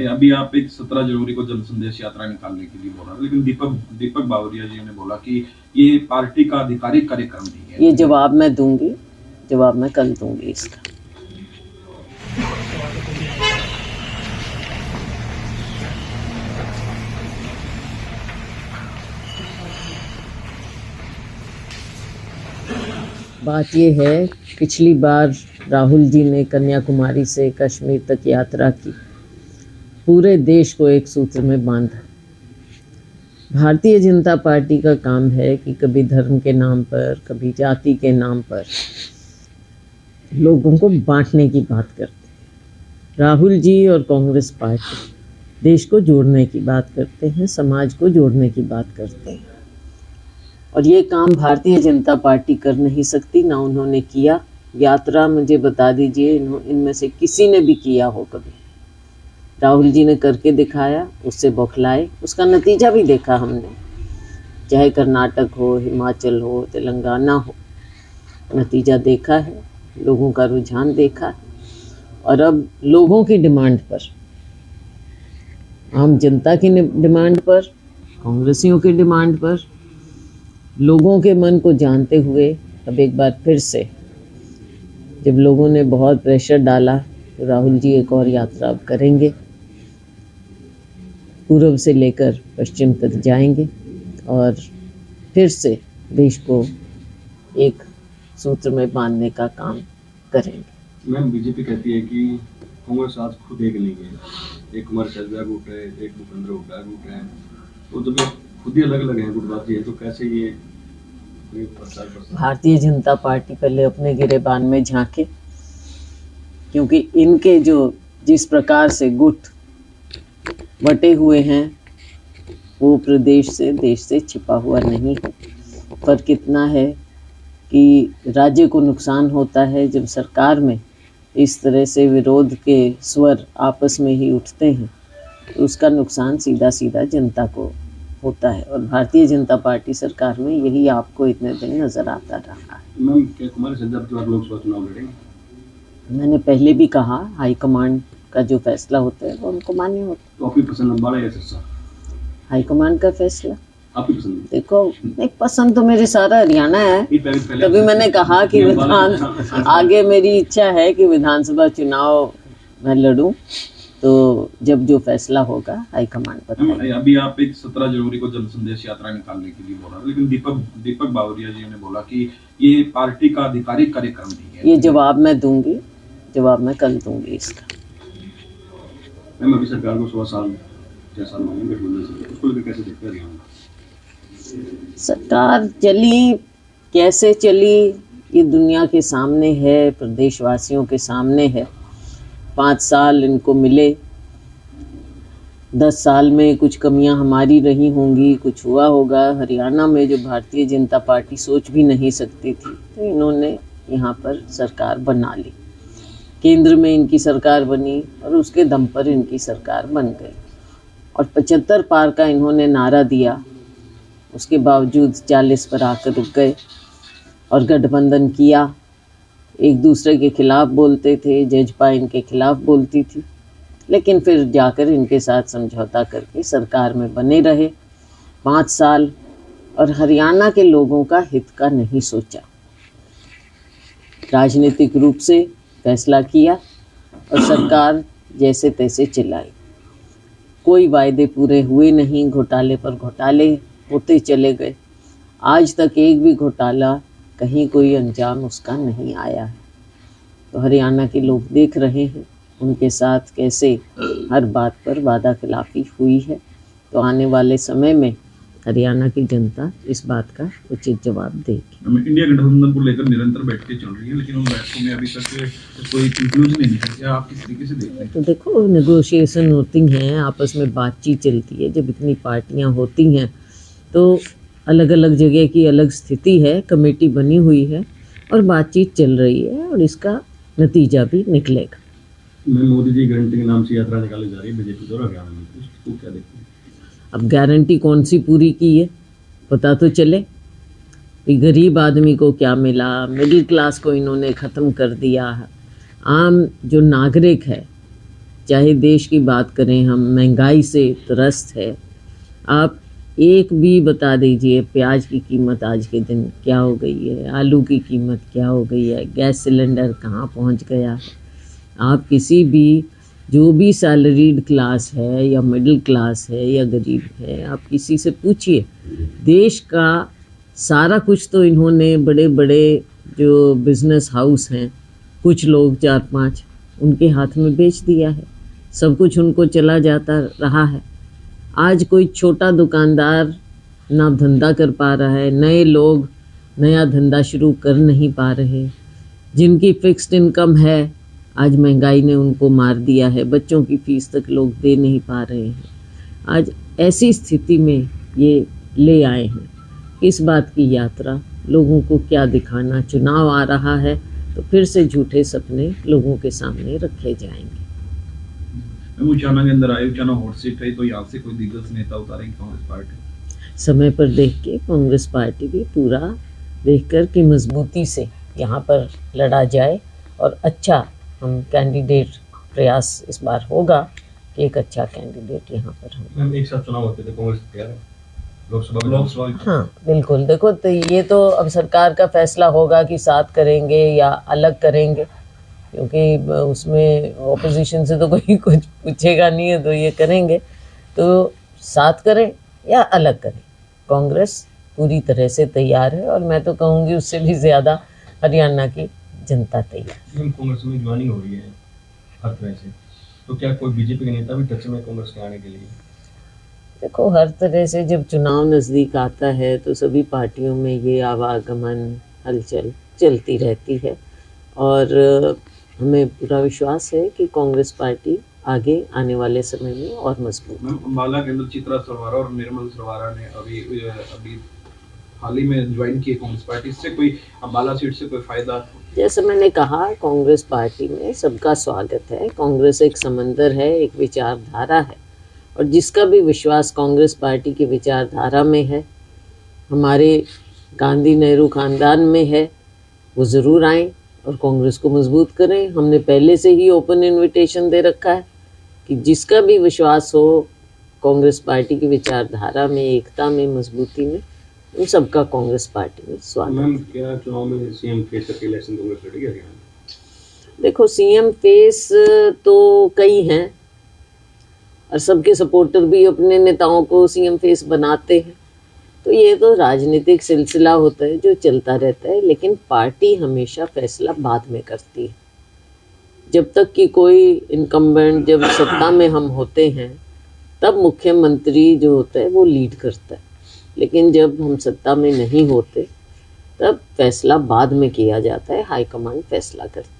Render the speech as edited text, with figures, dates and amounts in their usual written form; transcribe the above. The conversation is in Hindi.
अभी आप एक 17 जनवरी को जन संदेश यात्रा निकालने के लिए बोल रहे हैं, लेकिन दीपक दीपक बावरिया जी ने बोला कि ये पार्टी का आधिकारिक कार्यक्रम नहीं है। ये जवाब मैं दूंगी, जवाब मैं कल दूंगी इसका। बात ये है, पिछली बार राहुल जी ने कन्याकुमारी से कश्मीर तक यात्रा की, पूरे देश को एक सूत्र में बांधा। भारतीय जनता पार्टी का काम है कि कभी धर्म के नाम पर, कभी जाति के नाम पर लोगों को बांटने की बात करते। राहुल जी और कांग्रेस पार्टी देश को जोड़ने की बात करते हैं, समाज को जोड़ने की बात करते हैं, और ये काम भारतीय जनता पार्टी कर नहीं सकती, ना उन्होंने किया। यात्रा मुझे बता दीजिए इनमें से किसी ने भी किया हो कभी। राहुल जी ने करके दिखाया, उससे बौखलाए, उसका नतीजा भी देखा हमने, चाहे कर्नाटक हो, हिमाचल हो, तेलंगाना हो, नतीजा देखा है, लोगों का रुझान देखा है। और अब लोगों की डिमांड पर, आम जनता की डिमांड पर, कांग्रेसियों की डिमांड पर, लोगों के मन को जानते हुए अब एक बार फिर से जब लोगों ने बहुत प्रेशर डाला तो राहुल जी एक और यात्रा अब करेंगे, पूर्व से लेकर पश्चिम तक जाएंगे और फिर से देश को एक सूत्र में बांधने का काम करेंगे। मैम, बीजेपी कहती है कि कांग्रेस आज खुद एक नहीं है, एक कुमार शैलजा गुट है, एक भूपेंद्र हुड्डा गुट है, तो जब खुद ही अलग अलग है गुटबाजी है, तो कैसे ये प्रचार कर सकते? भारतीय जनता पार्टी पहले अपने गिरेबान में झांके, क्योंकि इनके जो जिस प्रकार से गुट बटे हुए हैं वो प्रदेश से, देश से छिपा हुआ नहीं है। पर कितना है कि राज्य को नुकसान होता है जब सरकार में इस तरह से विरोध के स्वर आपस में ही उठते हैं, तो उसका नुकसान सीधा सीधा जनता को होता है। और भारतीय जनता पार्टी सरकार में यही आपको इतने दिन नजर आता रहा है। मैम, क्या कुमार शैलजा अब लोकसभा चुनाव लड़ेंगे? मैंने पहले भी कहा, हाईकमांड का जो फैसला होता है वो उनको मान्य होता है। तो आपकी पसंद अम्बाड़ा या सिरसा? हाईकमांड का फैसला आपकी पसंद? देखो, नहीं पसंद तो मेरे सारा हरियाणा है। तभी मैंने कहा कि आगे मेरी इच्छा है कि विधानसभा चुनाव मैं लड़ूं, तो जब जो फैसला होगा हाईकमांड बताएगी। अभी आप एक 17 जनवरी को जन संदेश यात्रा निकालने के लिए बोल रहे हैं, लेकिन दीपक बावरिया जी ने बोला कि ये पार्टी का आधिकारिक कार्यक्रम नहीं है। ये जवाब मैं दूंगी, जवाब मैं कल दूंगी इसका। मैम, अभी सरकार को 6 साल 6 साल मांगे गठबंधन से, उसको लेकर कैसे देखते हैं? सरकार चली कैसे चली ये दुनिया के सामने है, प्रदेशवासियों के सामने है। 5 साल इनको मिले, 10 साल में कुछ कमियां हमारी रही होंगी, कुछ हुआ होगा हरियाणा में जो भारतीय जनता पार्टी सोच भी नहीं सकती थी, तो इन्होंने यहाँ पर सरकार बना ली। केंद्र में इनकी सरकार बनी और उसके दम पर इनकी सरकार बन गई, और 75 पार का इन्होंने नारा दिया, उसके बावजूद 40 पर आकर रुक गए और गठबंधन किया। एक दूसरे के खिलाफ बोलते थे, जजपा इनके खिलाफ बोलती थी, लेकिन फिर जाकर इनके साथ समझौता करके सरकार में बने रहे 5 साल, और हरियाणा के लोगों का हित का नहीं सोचा। राजनीतिक रूप से फैसला किया और सरकार जैसे तैसे चलाई। कोई वायदे पूरे हुए नहीं, घोटाले पर घोटाले होते चले गए। आज तक एक भी घोटाला कहीं कोई अंजाम उसका नहीं आया है। तो हरियाणा के लोग देख रहे हैं उनके साथ कैसे हर बात पर वादा खिलाफी हुई है। तो आने वाले समय में हरियाणा की जनता इस बात का उचित जवाब देगी। इंडिया गठबंधन को लेकर निरंतर बैठकें चल रही हैं, लेकिन उन बैठकों में अभी तक कोई कंक्लूजन नहीं है। क्या आप किस तरीके से देखते हैं? तो देखो, नेगोशिएशन होती हैं, आपस में बातचीत चलती है। जब इतनी पार्टियां होती हैं तो अलग अलग जगह की अलग स्थिति है, कमेटी बनी हुई है और बातचीत चल रही है, और इसका नतीजा भी निकलेगा। मोदी जी गारंटी के नाम से यात्रा निकाली जा रही है बीजेपी द्वारा हरियाणा में, उसको क्या देखते हैं? अब गारंटी कौन सी पूरी की है पता तो चले। गरीब आदमी को क्या मिला, मिडिल क्लास को इन्होंने ख़त्म कर दिया। आम जो नागरिक है, चाहे देश की बात करें हम, महंगाई से त्रस्त है। आप एक भी बता दीजिए प्याज की कीमत आज के दिन क्या हो गई है, आलू की कीमत क्या हो गई है, गैस सिलेंडर कहाँ पहुंच गया है। आप किसी भी जो भी सैलरीड क्लास है या मिडिल क्लास है या गरीब है, आप किसी से पूछिए, देश का सारा कुछ तो इन्होंने बड़े बड़े जो बिजनेस हाउस हैं, कुछ लोग 4-5 उनके हाथ में बेच दिया है, सब कुछ उनको चला जाता रहा है। आज कोई छोटा दुकानदार ना धंधा कर पा रहा है, नए लोग नया धंधा शुरू कर नहीं पा रहे, जिनकी फिक्स्ड इनकम है आज महंगाई ने उनको मार दिया है, बच्चों की फीस तक लोग दे नहीं पा रहे हैं। आज ऐसी स्थिति में ये ले आए हैं। इस बात की यात्रा, लोगों को क्या दिखाना, चुनाव आ रहा है तो फिर से झूठे सपने लोगों के सामने रखे जाएंगे। उचाना के अंदर आए, उचाना हॉट सीट है, तो यहाँ से कोई दिग्गज नेता उतारेगी कांग्रेस पार्टी? समय पर देख के कांग्रेस पार्टी भी पूरा देखकर कि मजबूती से यहाँ पर लड़ा जाए और अच्छा हम कैंडिडेट, प्रयास इस बार होगा कि एक अच्छा कैंडिडेट यहाँ पर हो। मैम एक साथ चुनाव होते थे, कांग्रेस तैयार है लोकसभा? हाँ बिल्कुल, देखो तो ये तो अब सरकार का फैसला होगा कि साथ करेंगे या अलग करेंगे, क्योंकि उसमें ऑपोजिशन से तो कोई कुछ पूछेगा नहीं है, तो ये करेंगे तो साथ करें या अलग करें। कांग्रेस पूरी तरह से तैयार है और मैं तो कहूँगी उससे भी ज़्यादा हरियाणा की जनता तैयार है। कांग्रेस में ज्वाइनिंग हो रही है हर तरह से, तो क्या कोई बीजेपी के नेता भी टच में कांग्रेस के आने के लिए? देखो, हर तरह से जब चुनाव नज़दीक आता है तो सभी पार्टियों में ये आवागमन हलचल चलती रहती है और हमें पूरा विश्वास है कि कांग्रेस पार्टी आगे आने वाले समय में और मजबूत। अम्बाला के अंदर चित्रा सरवारा और निर्मल सरवारा ने अभी हाल ही में ज्वाइन की कांग्रेस पार्टी। इससे कोई अम्बाला सीट से कोई फायदा? जैसे मैंने कहा, कांग्रेस पार्टी में सबका स्वागत है। कांग्रेस एक समंदर है, एक विचारधारा है और जिसका भी विश्वास कांग्रेस पार्टी की विचारधारा में है, हमारे गांधी नेहरू खानदान में है, वो ज़रूर आएँ और कांग्रेस को मजबूत करें। हमने पहले से ही ओपन इनविटेशन दे रखा है कि जिसका भी विश्वास हो कांग्रेस पार्टी की विचारधारा में, एकता में, मजबूती में, उन सबका कांग्रेस पार्टी में स्वागत। मैम क्या चुनाव में सीएम फेस करके इलेक्शन कांग्रेस लड़ेगी हरियाणा? देखो, सीएम फेस तो कई हैं और सबके सपोर्टर भी अपने नेताओं को सीएम फेस बनाते हैं, तो ये तो राजनीतिक सिलसिला होता है जो चलता रहता है, लेकिन पार्टी हमेशा फैसला बाद में करती है। जब तक कि कोई इनकम्बेंट, जब सत्ता में हम होते हैं तब मुख्यमंत्री जो होता है वो लीड करता है, लेकिन जब हम सत्ता में नहीं होते तब फैसला बाद में किया जाता है, हाईकमान फैसला करती है।